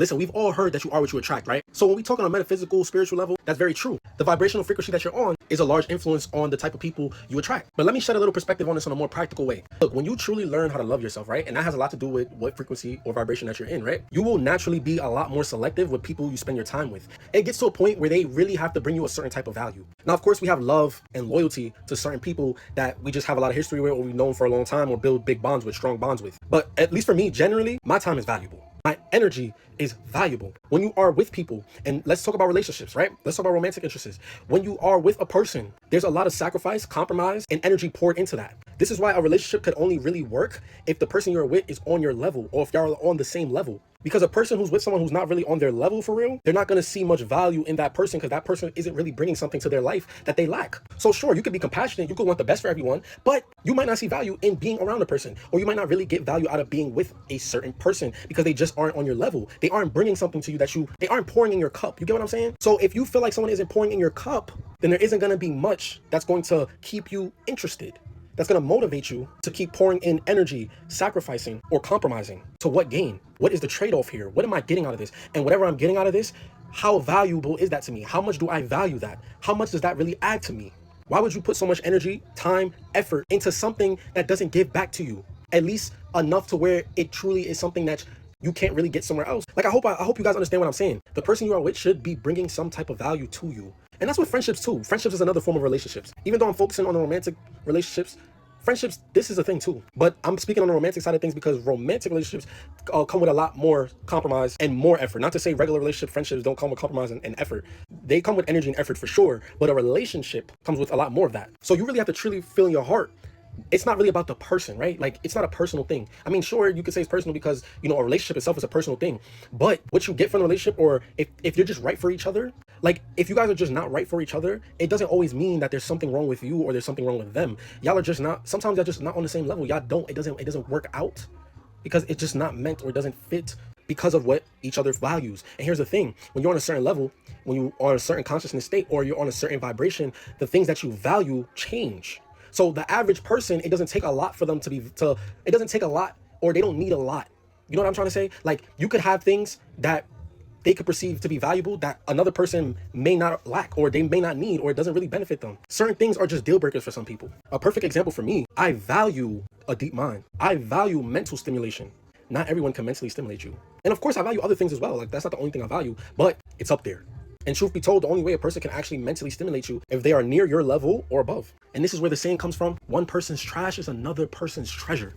Listen, we've all heard that you are what you attract, right? So when we talk on a metaphysical, spiritual level, that's very true. The vibrational frequency that you're on is a large influence on the type of people you attract. But let me shed a little perspective on this in a more practical way. Look, when you truly learn how to love yourself, right? And that has a lot to do with what frequency or vibration that you're in, right? You will naturally be a lot more selective with people you spend your time with. It gets to a point where they really have to bring you a certain type of value. Now, of course, we have love and loyalty to certain people that we just have a lot of history with, or we've known for a long time, or build big bonds with, strong bonds with. But at least for me, generally, my time is valuable. My energy is valuable. When you are with people, and let's talk about relationships, right? Let's talk about romantic interests. When you are with a person, there's a lot of sacrifice, compromise, and energy poured into that. This is why a relationship could only really work if the person you're with is on your level, or if y'all are on the same level. Because a person who's with someone who's not really on their level for real, they're not going to see much value in that person, because that person isn't really bringing something to their life that they lack. So sure, you could be compassionate, you could want the best for everyone, but you might not see value in being around a person, or you might not really get value out of being with a certain person because they just aren't on your level. They aren't bringing something to you that they aren't pouring in your cup. You get what I'm saying? So if you feel like someone isn't pouring in your cup, then there isn't going to be much that's going to keep you interested. That's going to motivate you to keep pouring in energy, sacrificing, or compromising. To what gain? What is the trade-off here? What am I getting out of this? And whatever I'm getting out of this, how valuable is that to me? How much do I value that? How much does that really add to me? Why would you put so much energy, time, effort into something that doesn't give back to you? At least enough to where it truly is something that you can't really get somewhere else. Like, I hope you guys understand what I'm saying. The person you are with should be bringing some type of value to you. And that's with friendships too. Friendships is another form of relationships. Even though I'm focusing on the romantic relationships, friendships, this is a thing too. But I'm speaking on the romantic side of things because romantic relationships come with a lot more compromise and more effort. Not to say regular relationship friendships don't come with compromise and effort. They come with energy and effort for sure, but a relationship comes with a lot more of that. So you really have to truly feel in your heart. It's not really about the person, right? Like, it's not a personal thing. I mean, sure, you could say it's personal because, you know, a relationship itself is a personal thing. But what you get from the relationship, or if you're just right for each other, like, if you guys are just not right for each other, it doesn't always mean that there's something wrong with you or there's something wrong with them. Y'all are just not, sometimes y'all just not on the same level. Y'all don't, it doesn't work out because it's just not meant, or it doesn't fit because of what each other values. And here's the thing, when you're on a certain level, when you are in a certain consciousness state, or you're on a certain vibration, the things that you value change. So the average person, it doesn't take a lot for them it doesn't take a lot, or they don't need a lot. You know what I'm trying to say? Like, you could have things that they could perceive to be valuable that another person may not lack, or they may not need, or it doesn't really benefit them. Certain things are just deal breakers for some people. A perfect example for me, I value a deep mind. I value mental stimulation. Not everyone can mentally stimulate you. And of course, I value other things as well. Like, that's not the only thing I value, but it's up there. And truth be told, the only way a person can actually mentally stimulate you if they are near your level or above. And this is where the saying comes from: one person's trash is another person's treasure.